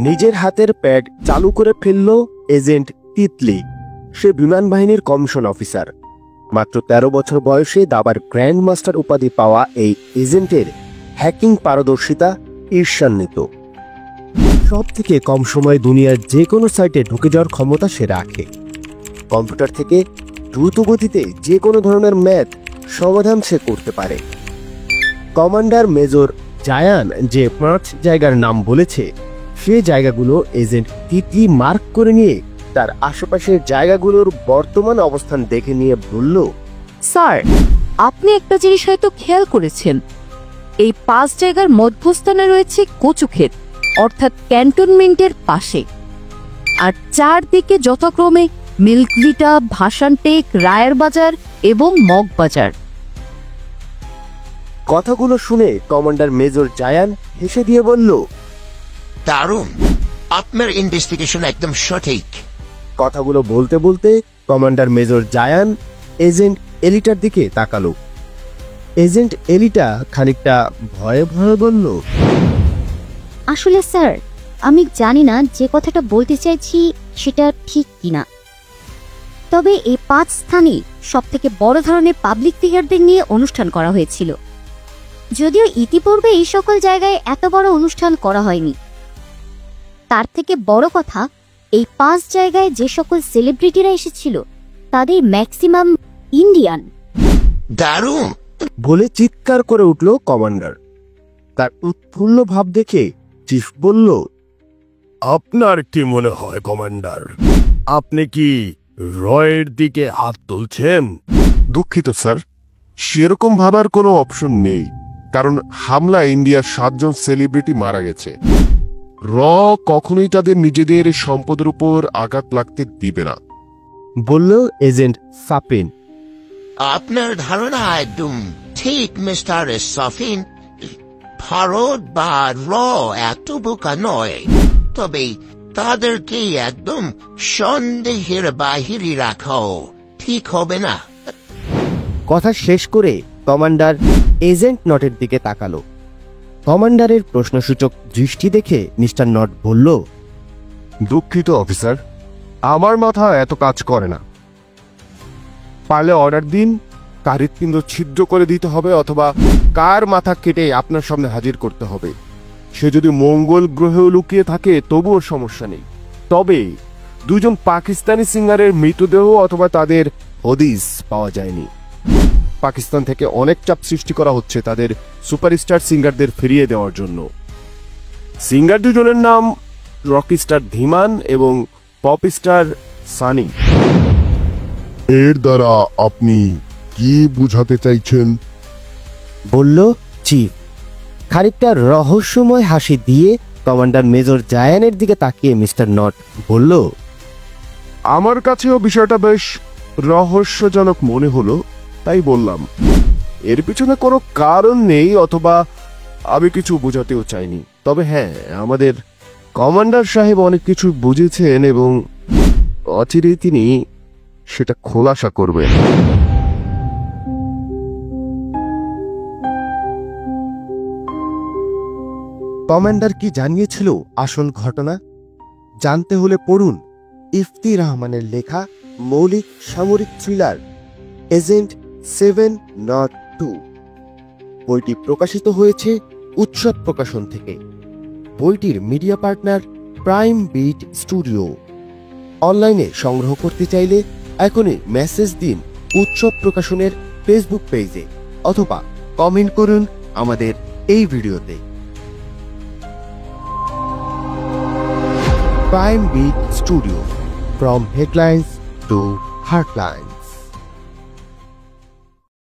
নিজের হাতের প্যাড চালু করে ফেলল এজেন্ট তিতলি। সে বিমান বাহিনীর কমিশন অফিসার। মাত্র ১৩ বছর বয়সে দাবার গ্র্যান্ড মাস্টার উপাধি পাওয়া এই এজেন্টের হ্যাকিং পারদর্শিতা ঈর্ষান্বিত। সব থেকে কম সময়ে দুনিয়ার যে কোনো সাইটে ঢুকে যাওয়ার ক্ষমতা সে রাখে। কম্পিউটার থেকে দ্রুত গতিতে যে কোনো ধরনের ম্যাথ সমাধান সে করতে পারে। কমান্ডার মেজর জায়ান যে ৫ জায়গার নাম বলেছে, সে জায়গাগুলো এজেন্ট তিতলি মার্ক করে নিয়ে তার আশেপাশের জায়গাগুলোর বর্তমান অবস্থান দেখে নিয়ে বলল, স্যার, আপনি একটা জিনিস হয়তো খেয়াল করেছেন। এই ৫ জায়গার মধ্যস্থানে রয়েছে কচুক্ষেত, অর্থাৎ ক্যান্টনমেন্টের পাশে। আর চারদিকে যথাক্রমে মিল্কভিটা, ভাসানটেক, রায়ের বাজার এবং মগবাজার। কথাগুলো শুনে কমান্ডার মেজর জায়ান হেসে দিয়ে বলল, দারুণ, আপনার ইনভেস্টিগেশন একদম সঠিক। কথাগুলো বলতে বলতে কমান্ডার মেজর জায়ান এজেন্ট এলিটার দিকে তাকালো। এজেন্ট এলিটা খানিকটা ভয়ে ভয়ে বলল, আসলে স্যার, আমি জানি না যে কথাটা বলতে চাইছি সেটা ঠিক কিনা। তবে এই ৫ স্থানে সবথেকে বড় ধরনের পাবলিক ফিগারদের নিয়ে অনুষ্ঠান করা হয়েছিল। যদিও ইতিপূর্বে এই সকল জায়গায় এত বড় অনুষ্ঠান করা হয়নি। তার থেকে বড় কথা, এই ৫ জায়গায় যে সকল সেলিব্রিটিরা এসেছিল তাদের ম্যাক্সিমাম ইন্ডিয়ান। দারুণ বলে চিৎকার করে উঠল কমান্ডার। তার উৎফুল্ল ভাব দেখে চিফ বলল, আপনার কি মনে হয় কমান্ডার, আপনি কি রয়ের দিকে হাত তুলছেন? দুঃখিত স্যার, সেরকম ভাবার কোনো অপশন নেই, কারণ হামলায় ইন্ডিয়ার ৭ জন সেলিব্রিটি মারা গেছে। র কখনোই তাদের নিজেদের সম্পদের উপর আঘাত লাগতে দিবে না, বলল এজেন্ট সাপিন। আপনার ধারণা একদম ঠিক মিস্টার সাফিন। ভারত বা র এত বোকা নয়, তবে তাদেরকে একদম সন্দেহের বাহিরে রাখাও ঠিক হবে না। কথা শেষ করে কমান্ডার এজেন্ট নটের দিকে তাকালো। কমান্ডারের প্রশ্নসূচক দৃষ্টি দেখে মিস্টার নট বলল, দুঃখিত অফিসার, আমার মাথা এত কাজ করে না। পারলে অর্ডার দিন, কার হৃৎপিণ্ড ছিদ্র করে দিতে হবে অথবা কার মাথা কেটে আপনার সামনে হাজির করতে হবে। সে যদি মঙ্গল গ্রহেও লুকিয়ে থাকে তবুও সমস্যা নেই। তবে ২ জন পাকিস্তানি সিঙ্গারের মৃতদেহ অথবা তাদের হদিস পাওয়া যায়নি। পাকিস্তান থেকে অনেক চাপ সৃষ্টি করা হচ্ছে তাদের সুপারস্টার সিঙ্গারদের ফিরিয়ে দেওয়ার জন্য। সিঙ্গার ২ জনের নাম রকিস্টার ধীমান এবং পপ স্টার সানি। এর দ্বারা আপনি কি বুঝাতে চাইছেন? বলল চিফ। খানিকটা রহস্যময় হাসি দিয়ে কমান্ডার মেজর জায়ানের দিকে তাকিয়ে মিস্টার নট বলল, আমার কাছেও বিষয়টা বেশ রহস্যজনক মনে হলো, তাই বললাম। এর পিছনে কোনো কারণ নেই অথবা আমি কিছু বোঝাতেও চাইনি। তবে হ্যাঁ, আমাদের কমান্ডার সাহেব অনেক কিছু বুঝেছেন এবং অচিরেই তিনি সেটা খোলাসা করবেন। কমান্ডার কি জানিয়েছিল আসল ঘটনা? জানতে হলে পড়ুন ইফতি রহমানের লেখা মৌলিক সামরিক থ্রিলার এজেন্ট 702। বইটি প্রকাশিত হয়েছে উৎসব প্রকাশন থেকে। বইটির media partner prime beat studio. অনলাইনে সংগ্রহ করতে চাইলে এখনই মেসেজ দিন উৎসব প্রকাশনের ফেসবুক পেজে অথবা কমেন্ট করুন আমাদের এই ভিডিওতে। Prime Beat Studio, from headlines to heartlines.